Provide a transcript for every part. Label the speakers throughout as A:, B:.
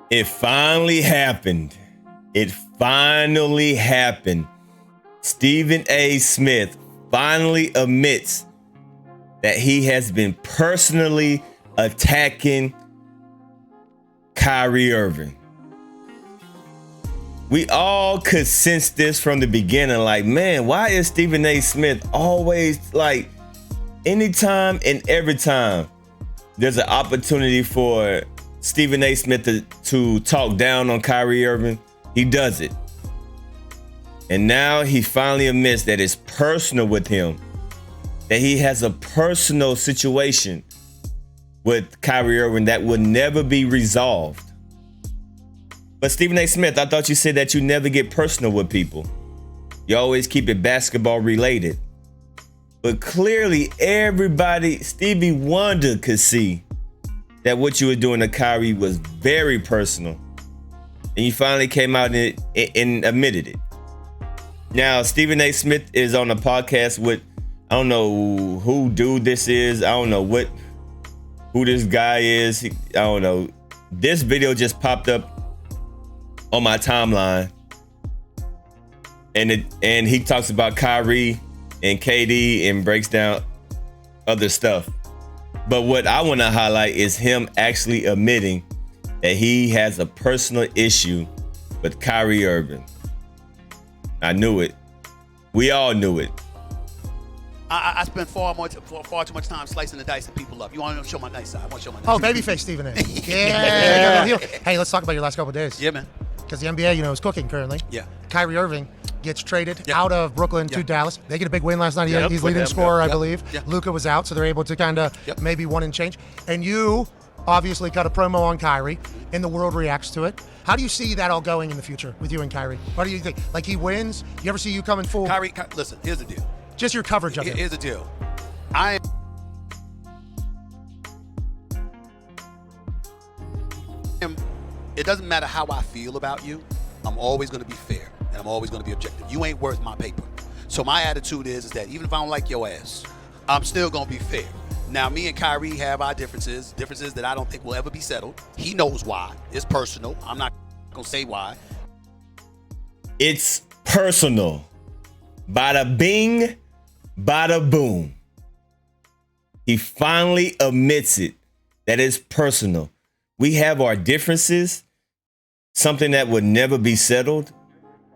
A: It finally happened. It finally happened. Stephen A. Smith finally admits that he has been personally attacking Kyrie Irving. We all could sense this from the beginning. Like, man, why is Stephen A. Smith always like, anytime and every time there's an opportunity for Stephen A. Smith to talk down on Kyrie Irving, he does it. And now he finally admits that it's personal with him, that he has a personal situation with Kyrie Irving that will never be resolved. But Stephen A. Smith, I thought you said that you never get personal with people. You always keep it basketball related. But clearly everybody, Stevie Wonder could see that what you were doing to Kyrie was very personal. And you finally came out and admitted it. Now, Stephen A. Smith is on a podcast with, I don't know who dude this is. I don't know who this guy is. I don't know. This video just popped up on my timeline. And he talks about Kyrie and KD and breaks down other stuff. But what I want to highlight is him actually admitting that he has a personal issue with Kyrie Irving. I knew it. We all knew it.
B: I spend far too much time slicing the dice and people up. You want to show my nice side? I want to show my nice
C: Oh,
B: side.
C: babyface Stephen A. Yeah. Hey, let's talk about your last couple of days.
B: Yeah, man.
C: Because the NBA, is cooking currently.
B: Yeah.
C: Kyrie Irving gets traded out of Brooklyn to Dallas. They get a big win last night.
B: Yep,
C: He's leading scorer, I believe.
B: Yep.
C: Luka was out, so they're able to kind of maybe one and change. And you obviously cut a promo on Kyrie, and the world reacts to it. How do you see that all going in the future with you and Kyrie? What do you think? Like, he wins? You ever see you coming full?
B: Kyrie, listen, here's the deal.
C: Just your coverage of him.
B: Here's the deal. It doesn't matter how I feel about you. I'm always going to be fair, and I'm always going to be objective. You ain't worth my paper. So my attitude is that even if I don't like your ass, I'm still going to be fair. Now, me and Kyrie have our differences that I don't think will ever be settled. He knows why. It's personal. I'm not going to say why.
A: It's personal. Bada bing, bada boom. He finally admits it, that it's personal. We have our differences, something that would never be settled.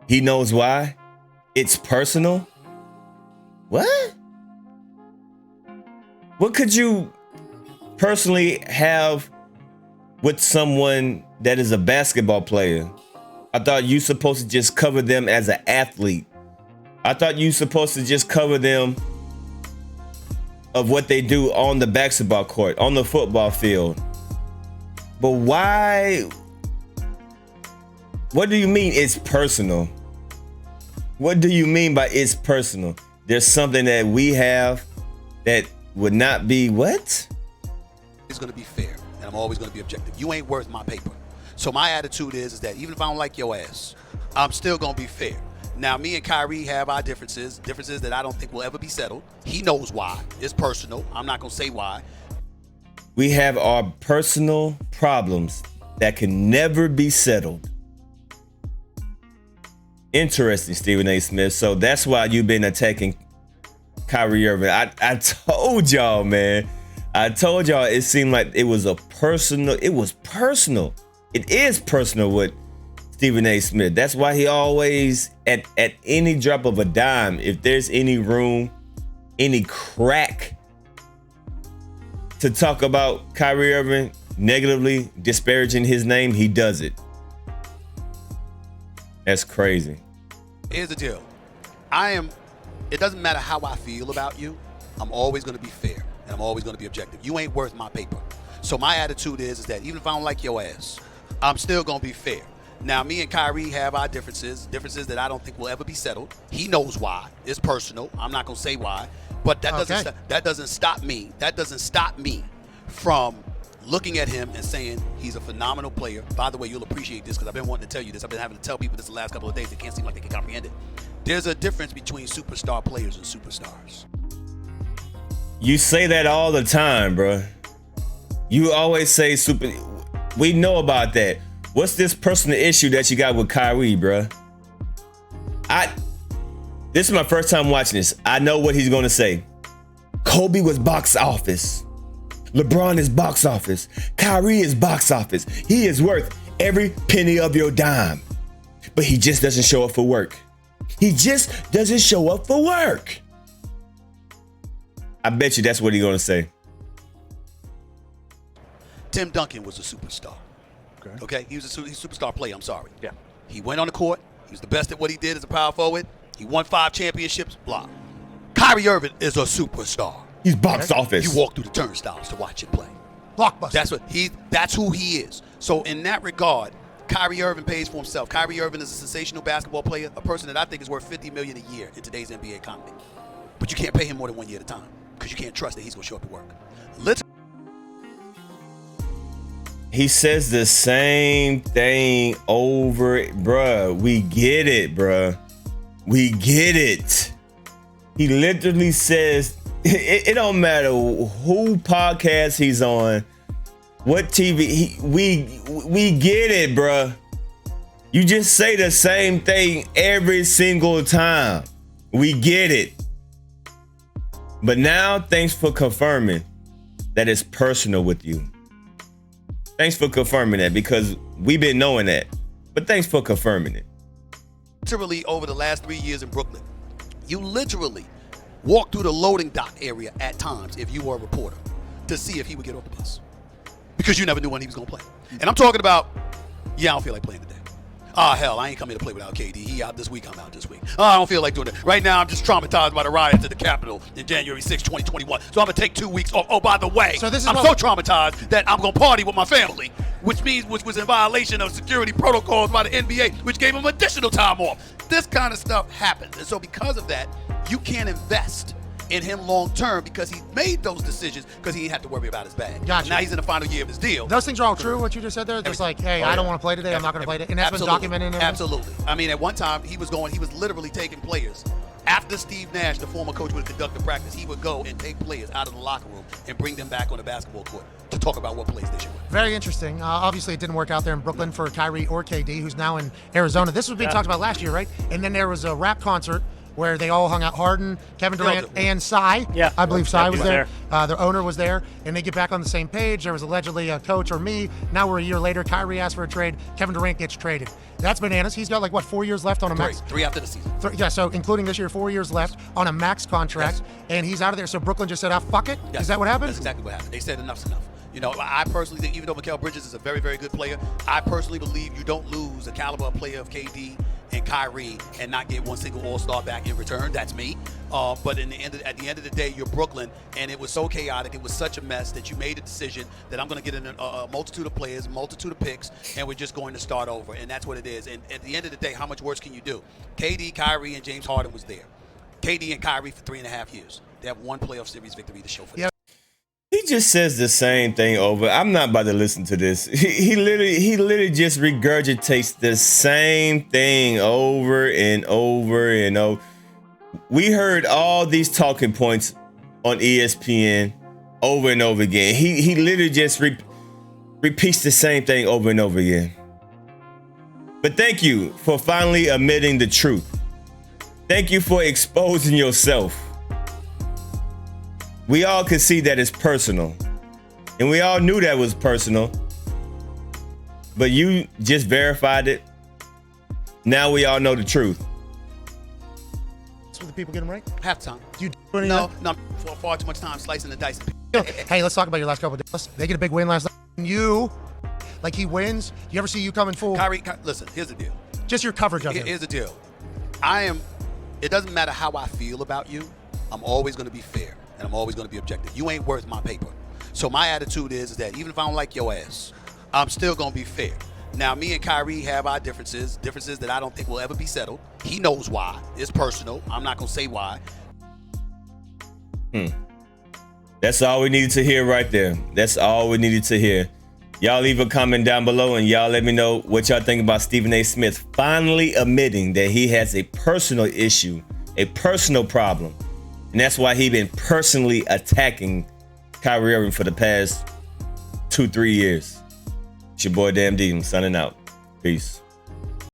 A: He knows why. It's personal. What? What could you personally have with someone that is a basketball player? I thought you supposed to just cover them as an athlete. I thought you supposed to just cover them of what they do on the basketball court, on the football field. But why? What do you mean it's personal? What do you mean by it's personal? There's something that we have that would not be what?
B: It's going to be fair, and I'm always going to be objective. You ain't worth my paper. So my attitude is that even if I don't like your ass, I'm still going to be fair. Now, me and Kyrie have our differences that I don't think will ever be settled. He knows why. It's personal. I'm not going to say why.
A: We have our personal problems that can never be settled. Interesting, Stephen A. Smith. So that's why you've been attacking Kyrie Irving. I told y'all, man. I told y'all it seemed like it was personal. It was personal. It is personal with Stephen A. Smith. That's why he always, at any drop of a dime, if there's any room, any crack to talk about Kyrie Irving negatively, disparaging his name, he does it. That's crazy.
B: Here's the deal. It doesn't matter how I feel about you. I'm always going to be fair, and I'm always going to be objective. You ain't worth my paper. So my attitude is that even if I don't like your ass, I'm still going to be fair. Now, me and Kyrie have our differences that I don't think will ever be settled. He knows why. It's personal. I'm not going to say why. But that doesn't stop me. That doesn't stop me from looking at him and saying he's a phenomenal player. By the way, you'll appreciate this because I've been wanting to tell you this. I've been having to tell people this the last couple of days. They can't seem like they can comprehend it. There's a difference between superstar players and superstars.
A: You say that all the time, bro. You always say super. We know about that. What's this personal issue that you got with Kyrie, bruh? This is my first time watching this. I know what he's gonna say. Kobe was box office. LeBron is box office. Kyrie is box office. He is worth every penny of your dime. But he just doesn't show up for work. He just doesn't show up for work. I bet you that's what he's gonna say.
B: Tim Duncan was a superstar. Okay? He was a superstar player, I'm sorry.
D: Yeah.
B: He went on the court. He was the best at what he did as a power forward. He won 5 championships, blah. Kyrie Irving is a superstar.
A: He's box office.
B: You walk through the turnstiles to watch him play.
C: Blockbuster.
B: That's who he is. So in that regard, Kyrie Irving pays for himself. Kyrie Irving is a sensational basketball player, a person that I think is worth $50 million a year in today's NBA economy. But you can't pay him more than 1 year at a time because you can't trust that he's going to show up to work.
A: He says the same thing over, bruh. We get it, bruh. We get it. He literally says, it don't matter who podcast he's on, what TV, we get it, bruh. You just say the same thing every single time. We get it. But now, thanks for confirming that it's personal with you. Thanks for confirming that, because we've been knowing that. But thanks for confirming it.
B: Literally over the last 3 years in Brooklyn, you literally walk through the loading dock area at times if you were a reporter to see if he would get off the bus. Because you never knew when he was going to play. And I'm talking about, I don't feel like playing today. Hell, I ain't come here to play without KD. He out this week, I'm out this week. I don't feel like doing that. Right now, I'm just traumatized by the riots at the Capitol in January 6, 2021. So I'm going to take 2 weeks off. Oh, by the way, I'm so traumatized that I'm going to party with my family, which was in violation of security protocols by the NBA, which gave him additional time off. This kind of stuff happens. And so because of that, you can't invest in him long term because he made those decisions because he didn't have to worry about his bag.
C: Gotcha.
B: Now he's in the final year of his deal.
C: Those things are all true, what you just said there? Just like, hey, I don't want to play today, I'm not going to play today. And that's been documented.
B: Absolutely. I mean, at one time, he was literally taking players. After Steve Nash, the former coach, would conduct the practice, he would go and take players out of the locker room and bring them back on the basketball court to talk about what plays they should win.
C: Very interesting. Obviously, it didn't work out there in Brooklyn for Kyrie or KD, who's now in Arizona. This was being talked about last year, right? And then there was a rap concert where they all hung out, Harden, Kevin Durant, and Psy.
D: Yeah.
C: I believe Psy was there. Their owner was there, and they get back on the same page. There was allegedly a coach or me. Now we're a year later. Kyrie asked for a trade. Kevin Durant gets traded. That's bananas. He's got 4 years left on a max.
B: 3 after the season.
C: So including this year, 4 years left on a max contract, and he's out of there. So Brooklyn just said, fuck it?
B: Yes.
C: Is that what happened?
B: That's exactly what happened. They said enough's enough. I personally think, even though Mikal Bridges is a very, very good player, I personally believe you don't lose a caliber player of KD and Kyrie and not get one single All-Star back in return. That's me. But at the end of the day, you're Brooklyn, and it was so chaotic. It was such a mess that you made a decision that I'm going to get a multitude of players, a multitude of picks, and we're just going to start over. And that's what it is. And at the end of the day, how much worse can you do? KD, Kyrie, and James Harden was there. KD and Kyrie for 3.5 years. They have one playoff series victory to show for them.
A: He just says the same thing over. I'm not about to listen to this. He literally just regurgitates the same thing over and over and over. We heard all these talking points on ESPN over and over again. He literally just repeats the same thing over and over again. But thank you for finally admitting the truth. Thank you for exposing yourself. We all could see that it's personal. And we all knew that was personal. But you just verified it. Now we all know the truth.
C: That's what the people get them right?
B: Halftime.
C: You do anything?
B: No, far too much time slicing the dice.
C: Hey, let's talk about your last couple of days. They get a big win last night. You, he wins. You ever see you coming full?
B: Kyrie, listen, here's the deal.
C: Just your coverage of him.
B: Here's the deal. It doesn't matter how I feel about you. I'm always going to be fair. And I'm always going to be objective. You ain't worth my paper. So my attitude is that even if I don't like your ass, I'm still going to be fair. Now, me and Kyrie have our differences that I don't think will ever be settled. He knows why. It's personal. I'm not going to say why.
A: That's all we needed to hear right there. That's all we needed to hear. Y'all leave a comment down below and y'all let me know what y'all think about Stephen A. Smith finally admitting that he has a personal issue, a personal problem. And that's why he been personally attacking Kyrie Irving for the past 2-3 years. It's your boy, Damn D. I'm signing out. Peace.